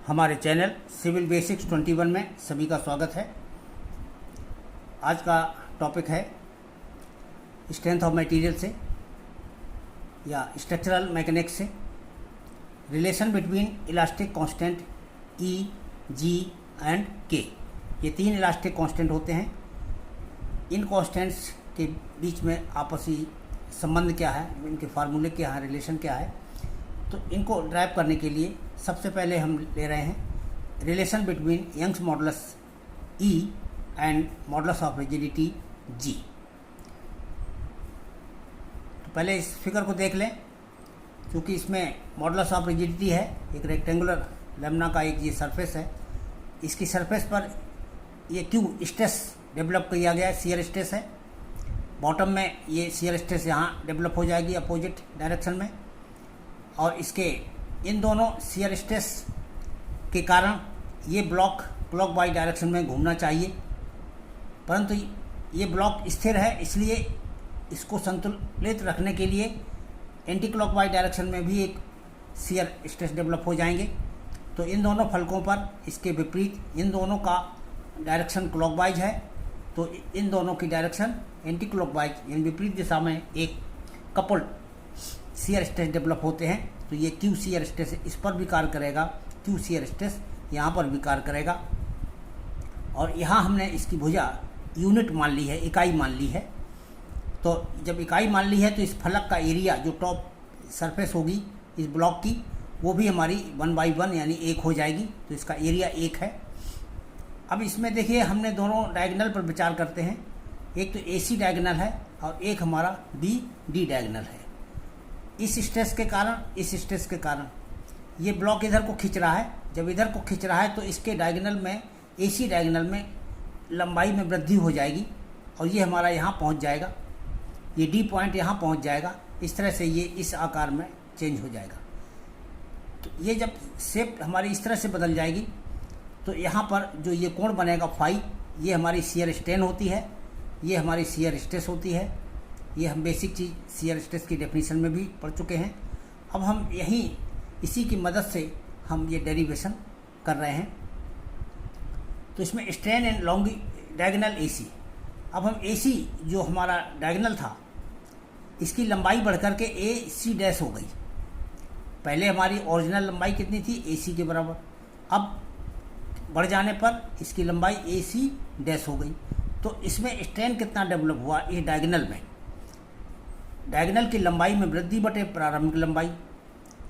हमारे channel civil basics 21 में सभी का स्वागत है। आज का टॉपिक है स्ट्रेंथ ऑफ मटेरियल से या स्ट्रक्चरल मैकेनिक्स से relation between elastic constant E, G and K. ये तीन इलास्टिक कांस्टेंट होते हैं। इन कांस्टेंट्स के बीच में आपसी संबंध क्या है, इनके फार्मूले क्या है, रिलेशन क्या है, तो इनको ड्राइव करने के लिए सबसे पहले हम ले रहे हैं relation between Young's modulus E and modulus of rigidity G. तो पहले इस फिगर को देख लें, क्योंकि इसमें मॉडुलस ऑफ रिजिडिटी है, एक रेक्टेंगुलर लेमना का एक ये सरफेस है। इसकी सरफेस पर ये क्यों स्ट्रेस डेवलप किया गया है, शियर स्ट्रेस है। बॉटम में ये शियर स्ट्रेस यहाँ डेवलप हो जाएगी अपोजिट डायरेक्शन में, और इसके इन दोनों शियर स्ट्रेस के कारण ये ब्लॉक क्लॉकवाइज डायरेक्शन में घूमना चाहिए, परंतु ये ब्लॉक स्थिर है, इसलिए इसको संतुलित रखने के लिए एंटी क्लॉकवाइज डायरेक्शन में भी एक शियर स्ट्रेस डेवलप हो जाएंगे। तो इन दोनों फलकों पर इसके विपरीत इन दोनों का डायरेक्शन क्लॉकवाइज है, तो इन दोनों की डायरेक्शन एंटी क्लॉकवाइज यानी विपरीत दिशा में एक कपल्ड शियर स्ट्रेस डेवलप होते हैं। तो ये क्यू शियर स्ट्रेस इस पर भी कार्य करेगा, क्यू शियर स्ट्रेस यहाँ पर भी कार्य करेगा। और यहाँ हमने इसकी भुजा यूनिट मान ली है, इकाई मान ली है। तो जब इकाई मान ली है तो इस फलक का एरिया जो टॉप सरफेस होगी इस ब्लॉक की, वो भी हमारी 1/1 यानी 1 हो जाएगी। तो इसका एरिया 1 है। अब इसमें देखिए हमने दोनों डायगोनल पर विचार करते हैं। एक तो AC डायगोनल है और एक हमारा BD डायगोनल है। इस स्ट्रेस के कारण, इस स्ट्रेस के कारण ये ब्लॉक इधर को खींच रहा है। जब इधर को खींच रहा है तो इसके डायगोनल में, AC डायगोनल में लंबाई में वृद्धि हो जाएगी और ये हमारा यहाँ पहुँच जाएगा, ये D पॉइंट यहाँ पहुँच जाएगा। इस तरह से ये इस आकार में चेंज हो जाएगा। तो ये जब शेप हमारी इस तरह से बदल जाएगी तो यहाँ पर जो ये कोण बनेगा फाई, ये हमारी शियर स्ट्रेन होती है, ये हमारी शियर स्ट्रेस होती है। ये हम बेसिक चीज़ शियर स्ट्रेस की डेफिनेशन में भी पढ़ चुके हैं। अब हम यहीं इसी की मदद से हम ये डेरिवेशन कर रहे हैं। तो इसमें strain and Longi diagonal AC। अब हम AC जो हमारा डायगोनल था इसकी लंबाई बढ़ कर के AC डैश हो गई। पहले हमारी ओरिजिनल लंबाई कितनी थी, AC के बराबर। अब बढ़ जाने पर इसकी लंबाई AC डैश हो गई। तो इसमें स्ट्रेन कितना डेवलप हुआ इस डायगोनल में, डायगोनल की लंबाई में वृद्धि बटे प्रारंभिक लंबाई।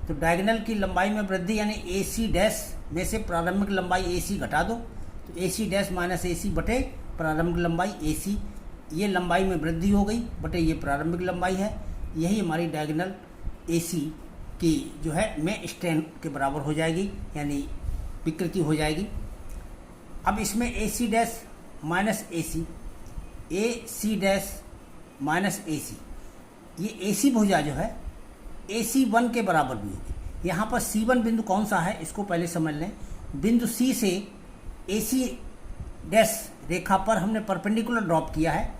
तो डायगोनल की लंबाई में वृद्धि यानी AC डैश में से प्रारंभिक लंबाई AC घटा दो, तो AC डैश माइनस AC बटे प्रारंभिक लंबाई AC। ये लंबाई में वृद्धि हो गई बटे ये प्रारंभिक लंबाई है। यही हमारी डायगोनल AC की जो है में स्ट्रेन के बराबर हो जाएगी, यानी विकृति हो जाएगी। अब इसमें AC dash minus AC dash minus AC, ये AC भुजा जो है AC1 के बराबर भी होगी। यहाँ पर C1 बिंदु कौन सा है इसको पहले समझ लें। बिंदु C से AC डैश रेखा पर हमने परपेंडिकुलर ड्रॉप किया है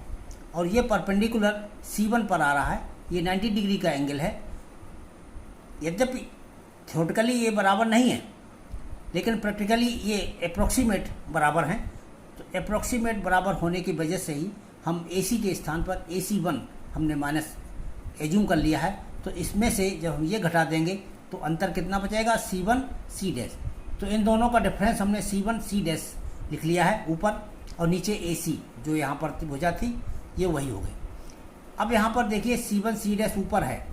और ये परपेंडिकुलर C1 पर आ रहा है। ये 90 डिग्री का एंगल है। यद्यपि थ्योरेटिकली ये बराबर नहीं है, लेकिन प्रैक्टिकली ये अप्रोक्सीमेट बराबर हैं। तो अप्रोक्सीमेट बराबर होने की वजह से ही हम AC के स्थान पर AC1 हमने माइनस एज्यूम कर लिया है। तो इसमें से जब हम ये घटा देंगे तो अंतर कितना बचेगा, C1 C डैश। तो इन दोनों का डिफरेंस हमने C1 C डैश लिख लिया है ऊपर, और नीचे AC जो यहाँ पर भुजा थी ये वही हो गई। अब यहाँ पर देखिए C1 C डैश ऊपर है,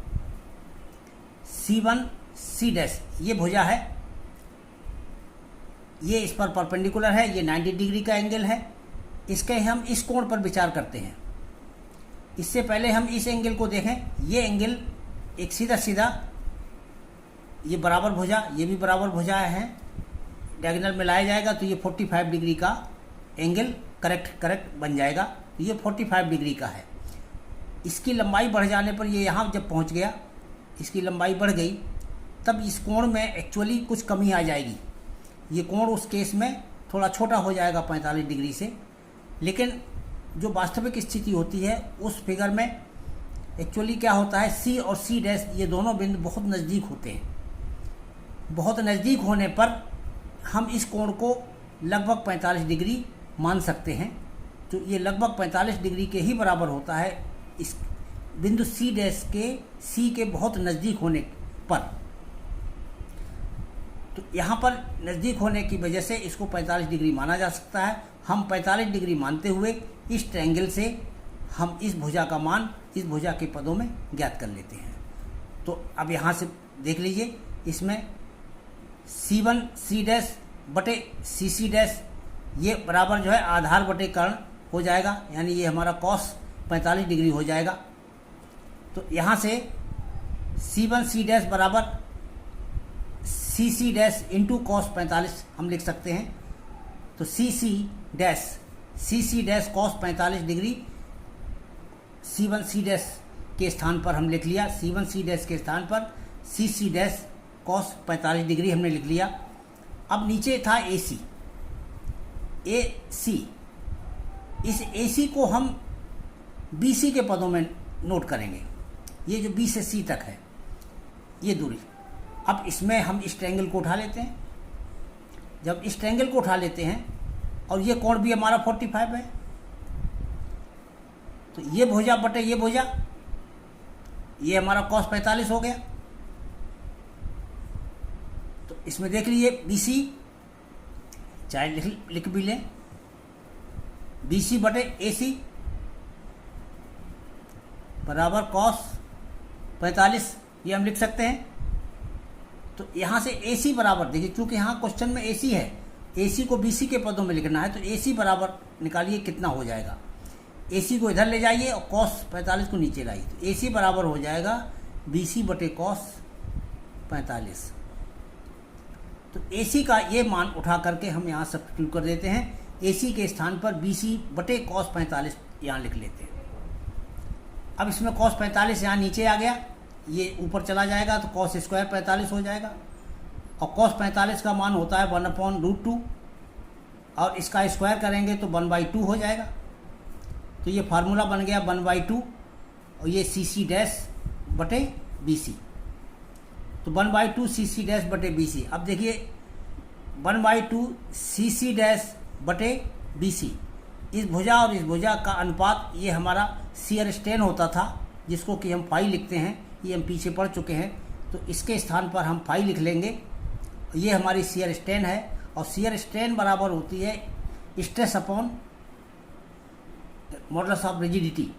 C1 C डैश ये भुजा है, ये इस पर परपेंडिकुलर है, ये 90 डिग्री का एंगल है। इसके हम इस कोण पर विचार करते हैं। इससे पहले हम इस एंगल को देखें। ये एंगल एक सीधा सीधा, ये बराबर भुजा, ये भी बराबर भुजा है, डायगोनल में लाया जाएगा तो ये 45 डिग्री का एंगल करेक्ट बन जाएगा। तो ये 45 डिग्री का है। इसकी लंबाई बढ़ जाने पर ये यहाँ जब पहुँच गया, इसकी लंबाई बढ़ गई, तब इस कोण में एक्चुअली कुछ कमी आ जाएगी। ये कोण उस केस में थोड़ा छोटा हो जाएगा 45 डिग्री से। लेकिन जो वास्तविक स्थिति होती है उस फिगर में एक्चुअली क्या होता है, C और C डैश ये दोनों बिंदु बहुत नज़दीक होते हैं। बहुत नज़दीक होने पर हम इस कोण को लगभग 45 डिग्री मान सकते हैं। तो ये लगभग 45 डिग्री के ही बराबर होता है इस बिंदु सी डैश के सी के बहुत नज़दीक होने पर। तो यहाँ पर नज़दीक होने की वजह से इसको 45 डिग्री माना जा सकता है। हम 45 डिग्री मानते हुए इस ट्रायंगल से हम इस भुजा का मान इस भुजा के पदों में ज्ञात कर लेते हैं। तो अब यहाँ से देख लीजिए, इसमें C1 C डैश बटे CC डैश ये बराबर जो है आधार बटे कर्ण हो जाएगा, यानी ये हमारा कॉस 45 डिग्री हो जाएगा। तो यहाँ से C1 C डैश बराबर CC डैश इंटू कॉस 45 हम लिख सकते हैं। तो CC dash cos 45 degree C1 C dash के स्थान पर हम लिख लिया। C1 C डैश के स्थान पर CC डैश कॉस 45 डिग्री हमने लिख लिया। अब नीचे था AC। इस AC को हम BC के पदों में नोट करेंगे। ये जो B से C तक है ये दूरी। अब इसमें हम इस ट्रायंगल को उठा लेते हैं। जब इस ट्रायंगल को उठा लेते हैं और ये कोण भी हमारा 45 है, तो ये भुजा बटे ये भुजा, ये हमारा कॉस 45 हो गया। तो इसमें देख लीजिए BC, चाहे लिख भी लें, BC बटे AC बराबर कॉस 45, ये हम लिख सकते हैं। तो यहाँ से AC बराबर देखिए, चूंकि यहाँ क्वेश्चन में AC है, AC को BC के पदों में लिखना है, तो AC बराबर निकालिए कितना हो जाएगा। AC को इधर ले जाइए और cos 45 को नीचे लाइए, तो AC बराबर हो जाएगा BC बटे cos 45। तो AC का ये मान उठा करके हम यहाँ सब्स्टिट्यूट कर देते हैं। AC के स्थान पर BC बटे cos 45 यहाँ लिख लेते हैं। अब इसमें cos 45 यहाँ नीचे आ गया, ये ऊपर चला जाएगा तो cos स्क्वायर 45 हो जाएगा, और cos 45 का मान होता है 1/√2, और इसका स्क्वायर करेंगे तो 1/2 हो जाएगा। तो ये फार्मूला बन गया 1/2, और ये CC डैश बटे BC। तो 1/2 CC डैश बटे BC। अब देखिए 1/2 CC डैश बटे BC, इस भुजा और इस भुजा का अनुपात ये हमारा शियर स्ट्रेन होता था, जिसको कि हम फाई लिखते हैं, ये हम पीछे पढ़ चुके हैं। तो इसके स्थान पर हम फाई लिख लेंगे। ये हमारी शियर स्ट्रेन है, और शियर स्ट्रेन बराबर होती है stress upon modulus of rigidity.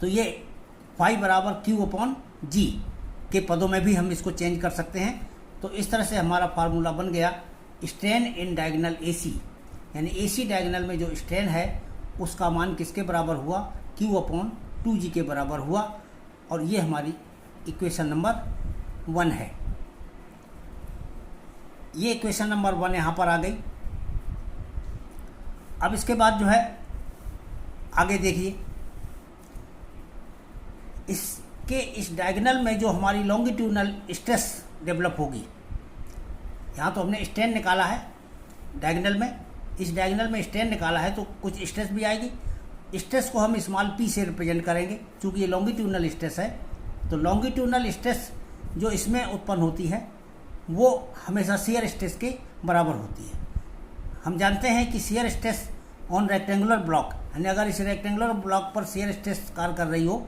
तो ये फाई बराबर Q/G के पदों में भी हम इसको चेंज कर सकते हैं। तो इस तरह से हमारा फार्मूला बन गया स्ट्रेन इन डायगोनल AC, यानी AC डायगोनल में जो स्ट्रेन है उसका मान किसके बराबर हुआ, Q/2G के बराबर हुआ। और ये हमारी इक्वेशन नंबर 1 है। ये इक्वेशन नंबर 1 यहाँ पर आ गई। अब इसके बाद जो है आगे देखिए, इस डायगोनल में जो हमारी लॉन्गिट्यूडनल स्ट्रेस डेवलप होगी, यहाँ तो हमने स्ट्रेन निकाला है डायगोनल में, इस डायगोनल में स्ट्रेन निकाला है, तो कुछ स्ट्रेस भी आएगी। स्ट्रेस को हम स्मॉल p से रिप्रेजेंट करेंगे, क्योंकि ये लॉन्गिट्यूडनल स्ट्रेस है। तो लॉन्गिट्यूडनल स्ट्रेस जो इसमें उत्पन्न होती है वो हमेशा शियर स्ट्रेस के बराबर होती है। हम जानते हैं कि shear stress on rectangular block, यानी अगर इस रेक्टेंगुलर ब्लॉक पर शियर स्ट्रेस कार्य कर रही हो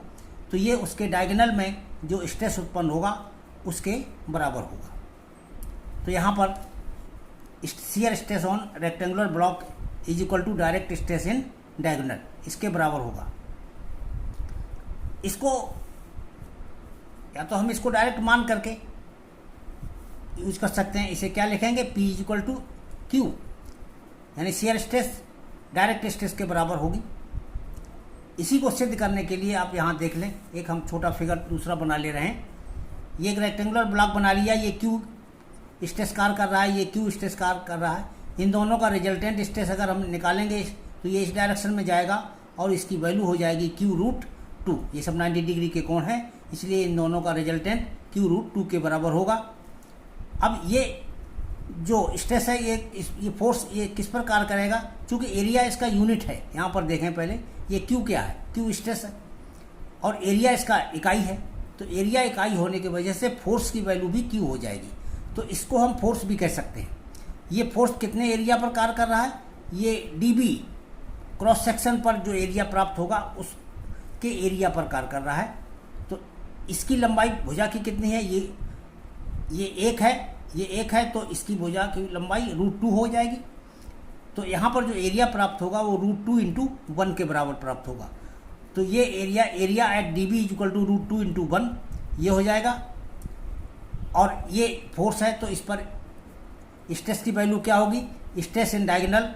तो ये उसके डायगोनल में जो स्ट्रेस उत्पन्न होगा उसके बराबर होगा। तो यहाँ पर shear stress on rectangular block is equal to direct stress in diagonal, इसके बराबर होगा। इसको या तो हम इसको डायरेक्ट मान करके यूज कर सकते हैं। इसे क्या लिखेंगे, P is equal to Q, यानी शियर स्ट्रेस डायरेक्ट स्ट्रेस के बराबर होगी। इसी को सिद्ध करने के लिए आप यहाँ देख लें, एक हम छोटा फिगर दूसरा बना ले रहे हैं। ये एक रेक्टेंगुलर ब्लॉक बना लिया, ये Q स्ट्रेस कार्य कर रहा है, ये Q स्ट्रेस कार्य कर रहा है। इन दोनों का रिजल्टेंट स्ट्रेस अगर हम निकालेंगे तो ये इस डायरेक्शन में जाएगा और इसकी वैल्यू हो जाएगी Q√2। ये सब 90 डिग्री के कोण है, इसलिए इन दोनों का रिजल्टेंट Q√2 के बराबर होगा। अब ये जो स्ट्रेस है ये फोर्स ये किस पर कार्य करेगा, क्योंकि एरिया इसका यूनिट है। यहाँ पर देखें पहले, ये Q क्या है, Q स्ट्रेस है और एरिया इसका इकाई है। तो एरिया इकाई होने की वजह से फोर्स की वैल्यू भी Q हो जाएगी। तो इसको हम फोर्स भी कह सकते हैं। ये फोर्स कितने एरिया पर कार्य कर रहा है, ये dB क्रॉस सेक्शन पर जो एरिया प्राप्त होगा उसके एरिया पर कार्य कर रहा है। तो इसकी लंबाई भुजा की कितनी है, ये एक है, तो इसकी भुजा की लंबाई √2 हो जाएगी। तो यहाँ पर जो एरिया प्राप्त होगा वो √2 × 1 के बराबर प्राप्त होगा। तो ये एरिया एट dB = √2 × 1 ये हो जाएगा। और ये फोर्स है, तो इस पर स्ट्रेस की वैल्यू क्या होगी, स्ट्रेस इन डायगोनल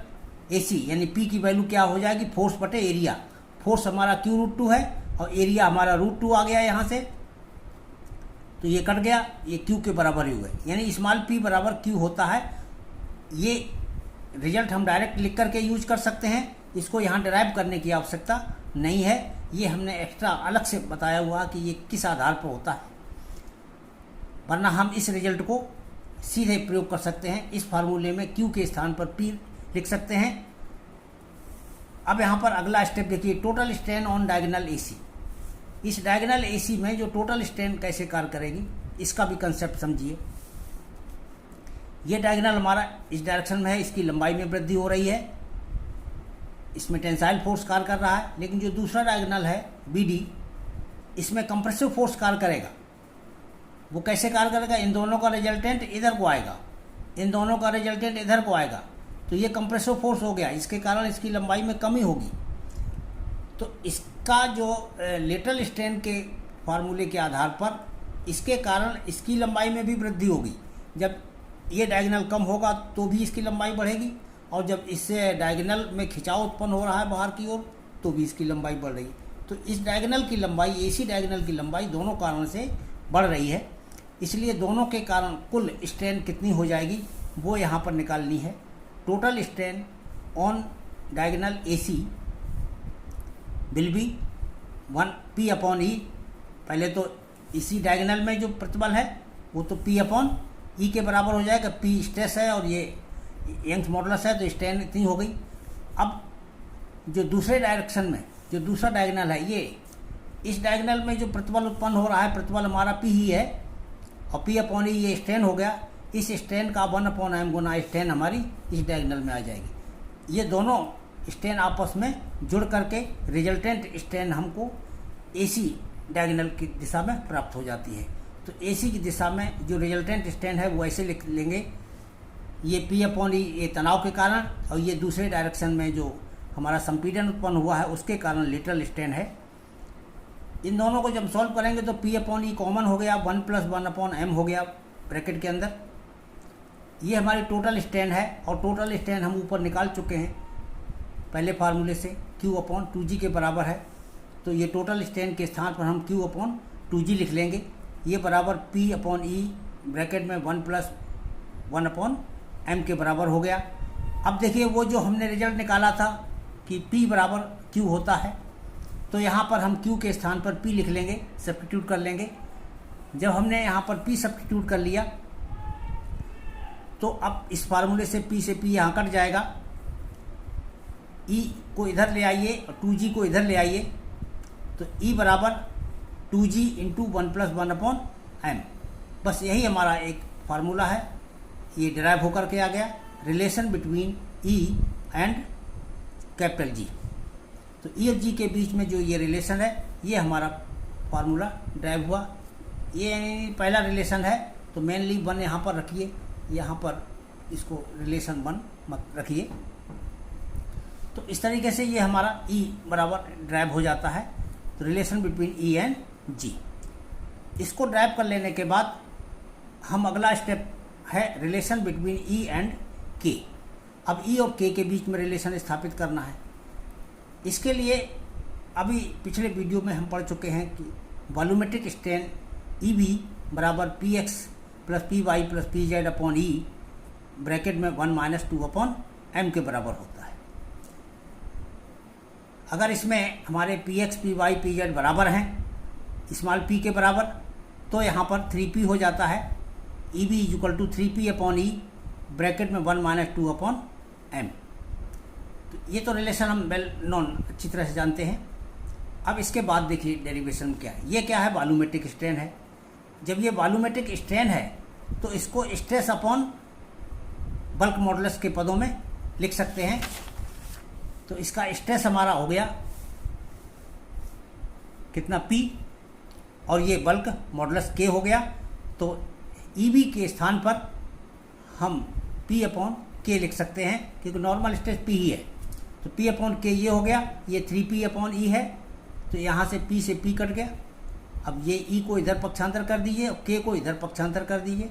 AC यानी P की वैल्यू क्या हो जाएगी, फोर्स बटे एरिया। फोर्स हमारा Q√2 है और एरिया हमारा √2 आ गया यहाँ से, तो ये कट गया, ये Q के बराबर ही हुआ, यानी स्मॉल p बराबर Q होता है। ये रिजल्ट हम डायरेक्ट लिख करके यूज कर सकते हैं, इसको यहाँ डिराइव करने की आवश्यकता नहीं है। ये हमने एक्स्ट्रा अलग से बताया हुआ कि ये किस आधार पर होता है, वरना हम इस रिजल्ट को सीधे प्रयोग कर सकते हैं। इस फार्मूले में Q के स्थान पर P लिख सकते हैं। अब यहाँ पर अगला स्टेप देखिए, total strain on diagonal AC। इस डायगोनल AC में जो टोटल स्ट्रेन कैसे कार्य करेगी, इसका भी कंसेप्ट समझिए। ये डायगोनल हमारा इस डायरेक्शन में है, इसकी लंबाई में वृद्धि हो रही है, इसमें टेंसाइल फोर्स कार्य कर रहा है। लेकिन जो दूसरा डायगोनल है BD, इसमें कंप्रेसिव फोर्स कार्य करेगा। वो कैसे कार्य करेगा, इन दोनों का रिजल्टेंट इधर को आएगा, इन दोनों का रिजल्टेंट इधर को आएगा, तो ये कंप्रेसिव फोर्स हो गया, इसके कारण इसकी लंबाई में कमी होगी। तो इसका जो लेटरल स्ट्रेन के फार्मूले के आधार पर इसके कारण इसकी लंबाई में भी वृद्धि होगी। जब ये डायगोनल कम होगा तो भी इसकी लंबाई बढ़ेगी, और जब इससे डायगोनल में खिंचाव उत्पन्न हो रहा है बाहर की ओर तो भी इसकी लंबाई बढ़ रही है। तो इस डायगोनल की लंबाई, AC डायगोनल की लंबाई दोनों कारणों से बढ़ रही है। इसलिए दोनों के कारण कुल स्ट्रेन कितनी हो जाएगी वो यहाँ पर निकालनी है। Total strain on diagonal AC will be 1P/E। पहले तो इसी डायगोनल में जो प्रतिबल है वो तो P/E के बराबर हो जाएगा। P स्ट्रेस है और ये यंग्स मॉडुलस है, तो स्ट्रेन इतनी हो गई। अब जो दूसरे डायरेक्शन में जो दूसरा डायगोनल है, ये इस डायगोनल में जो प्रतिबल उत्पन्न हो रहा है, प्रतिबल हमारा P ही है और P/E ये स्ट्रेन हो गया। इस स्ट्रेन का 1/m गुना स्ट्रेन हमारी इस डायगोनल में आ जाएगी। ये दोनों स्ट्रेन आपस में जुड़ करके रिजल्टेंट स्ट्रेन हमको AC डायगोनल की दिशा में प्राप्त हो जाती है। तो AC की दिशा में जो रिजल्टेंट स्ट्रेन है वो ऐसे लिख लेंगे, ये P/E ये तनाव के कारण, और ये दूसरे डायरेक्शन में जो हमारा संपीड़न उत्पन्न हुआ है उसके कारण लेटरल स्ट्रेन है। इन दोनों को जब सॉल्व करेंगे तो P/E कॉमन हो गया, 1 + 1/m हो गया ब्रैकेट के अंदर। ये हमारी टोटल स्ट्रेन है, और टोटल स्ट्रेन हम ऊपर निकाल चुके हैं पहले फार्मूले से, Q/2G के बराबर है। तो ये टोटल स्ट्रेन के स्थान पर हम Q/2G लिख लेंगे। ये बराबर P/E ब्रैकेट में 1 + 1/m के बराबर हो गया। अब देखिए वो जो हमने रिजल्ट निकाला था कि P बराबर Q होता है, तो यहाँ पर हम Q के स्थान पर P लिख लेंगे, सब्स्टिट्यूट कर लेंगे। जब हमने यहाँ पर P सब्स्टिट्यूट कर लिया तो अब इस फार्मूले से P यहाँ कट जाएगा। E को इधर ले आइए और 2G को इधर ले आइए, तो E बराबर 2G × 1 + 1/m। बस यही हमारा एक फार्मूला है, ये डिराइव होकर के आ गया, relation between E and G। तो E और G के बीच में जो ये रिलेशन है, ये हमारा फार्मूला ड्राइव हुआ। ये पहला रिलेशन है, तो मेनली 1 यहाँ पर रखिए, यहाँ पर इसको रिलेशन 1 मत रखिए। तो इस तरीके से ये हमारा E बराबर ड्राइव हो जाता है, तो relation between E and G। इसको ड्राइव कर लेने के बाद हम अगला स्टेप है relation between E and K। अब E और K के बीच में रिलेशन स्थापित करना है। इसके लिए अभी पिछले वीडियो में हम पढ़ चुके हैं कि वॉल्यूमेट्रिक स्ट्रेन EB बराबर Px + Py + Pz/E ब्रैकेट में 1 - 2/m के बराबर होता है। अगर इसमें हमारे Px, Py, Pz बराबर हैं, स्मॉल p के बराबर, तो यहाँ पर 3p हो जाता है। EB = 3p/E ब्रैकेट में 1 - 2/m। तो ये तो रिलेशन हम वेल नॉन अच्छी तरह से जानते हैं। अब इसके बाद देखिए डेरिवेशन क्या है। ये क्या है, वॉल्यूमेट्रिक स्ट्रेन है। जब ये वॉल्यूमेट्रिक स्ट्रेन है तो इसको स्ट्रेस अपॉन बल्क मॉडुलस के पदों में लिख सकते हैं। तो इसका स्ट्रेस हमारा हो गया कितना P, और ये बल्क मॉडुलस K हो गया। तो EB के स्थान पर हम P/K लिख सकते हैं, क्योंकि नॉर्मल स्ट्रेस P ही है। तो P/K ये हो गया, ये 3P/E है। तो यहाँ से P से P कट गया। अब ये E को इधर पक्षांतर कर दीजिए और K को इधर पक्षांतर कर दीजिए।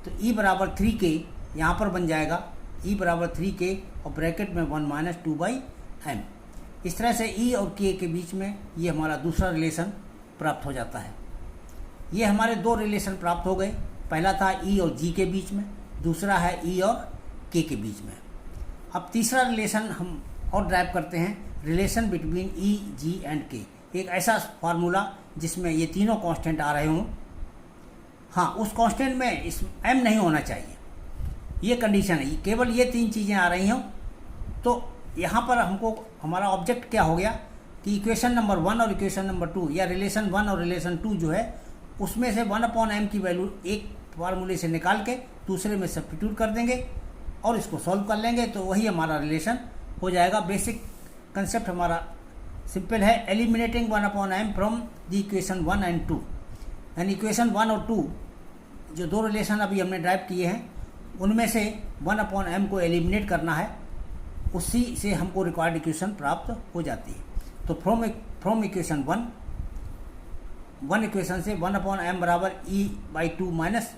तो E बराबर 3K यहाँ पर बन जाएगा, E बराबर 3K और ब्रैकेट में 1 माइनस 2/m। इस तरह से E और K के बीच में ये हमारा दूसरा रिलेशन प्राप्त हो जाता है। ये हमारे दो रिलेशन प्राप्त हो गए। पहला था E और G के बीच में, दूसरा है E और K के बीच में। अब तीसरा रिलेशन हम और ड्राइव करते हैं, relation between E, G and K। एक ऐसा फार्मूला जिसमें ये तीनों कांस्टेंट आ रहे हों। हाँ, उस कांस्टेंट में इस m नहीं होना चाहिए, ये कंडीशन है। केवल ये तीन चीज़ें आ रही हों। तो यहाँ पर हमको हमारा ऑब्जेक्ट क्या हो गया कि इक्वेशन नंबर 1 और इक्वेशन नंबर 2 या रिलेशन 1 और रिलेशन 2 जो है उसमें से 1/m की वैल्यू एक फार्मूले से निकाल के दूसरे में सब्स्टिट्यूट कर देंगे और इसको सॉल्व कर लेंगे, तो वही हमारा रिलेशन हो जाएगा। बेसिक कंसेप्ट हमारा सिंपल है, eliminating 1/m from the equation 1 and 2। यानी इक्वेशन 1 और 2 जो दो रिलेशन अभी हमने ड्राइव किए हैं उनमें से 1/m को एलिमिनेट करना है, उसी से हमको रिक्वायर्ड इक्वेशन प्राप्त हो जाती है। तो फ्रॉम इक्वेशन 1 इक्वेशन से 1/m बराबर E/2 माइनस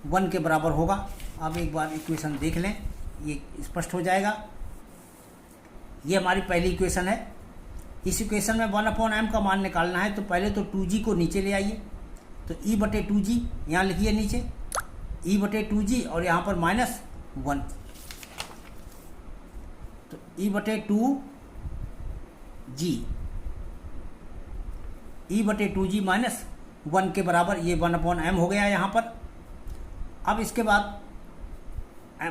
1 के बराबर होगा। आप एक बार इक्वेशन देख लें, ये स्पष्ट हो जाएगा। ये हमारी पहली इक्वेशन है। इस इक्वेशन में 1/m का मान निकालना है, तो पहले तो 2g को नीचे ले आइए। तो E/2g यहाँ लिखिए नीचे, E/2g और यहाँ पर -1। तो E/2g माइनस 1 के बराबर ये 1/m हो गया यहाँ पर। अब इसके बाद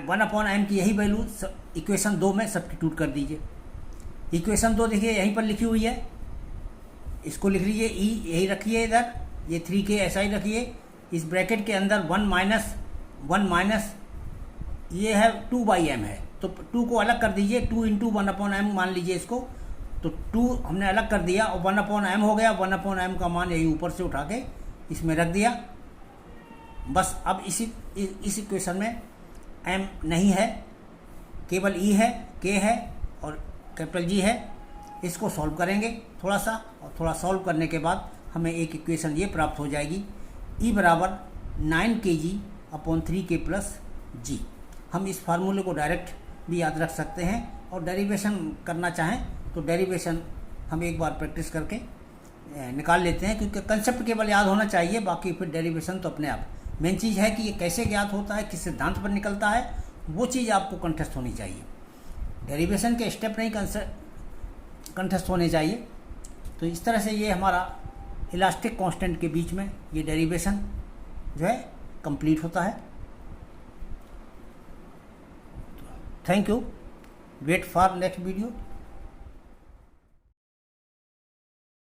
1/m की यही वैल्यू इक्वेशन 2 में सब्स्टिट्यूट कर दीजिए। इक्वेशन 2 देखिए यहीं पर लिखी हुई है, इसको लिख लीजिए। E यही रखिए इधर, ये 3K ऐसा ही रखिए। इस ब्रैकेट के अंदर 1 माइनस ये है 2/m है, तो 2 को अलग कर दीजिए। 2 × 1/m मान लीजिए इसको। तो 2 हमने अलग कर दिया और 1/m हो गया। 1/m का मान यही ऊपर से उठा के इसमें रख दिया। बस अब इस इक्वेशन में m नहीं है, केवल E है, K है और कैपिटल G है। इसको सॉल्व करेंगे थोड़ा सा, और थोड़ा सॉल्व करने के बाद हमें एक इक्वेशन ये प्राप्त हो जाएगी, E बराबर 9kg/3k + G। हम इस फार्मूले को डायरेक्ट भी याद रख सकते हैं, और डेरिवेशन करना चाहें तो डेरिवेशन हम एक बार प्रैक्टिस करके निकाल लेते हैं, क्योंकि कंसेप्ट केवल याद होना चाहिए, बाकी फिर डेरिवेशन तो अपने आप। मेन चीज़ है कि ये कैसे ज्ञात होता है, किस सिद्धांत पर निकलता है, वो चीज़ आपको कंठस्थ होनी चाहिए। डेरिवेशन के स्टेप नहीं कंठस्थ होने चाहिए। तो इस तरह से ये हमारा इलास्टिक कांस्टेंट के बीच में ये डेरिवेशन जो है कंप्लीट होता है। Thank you, wait for next video.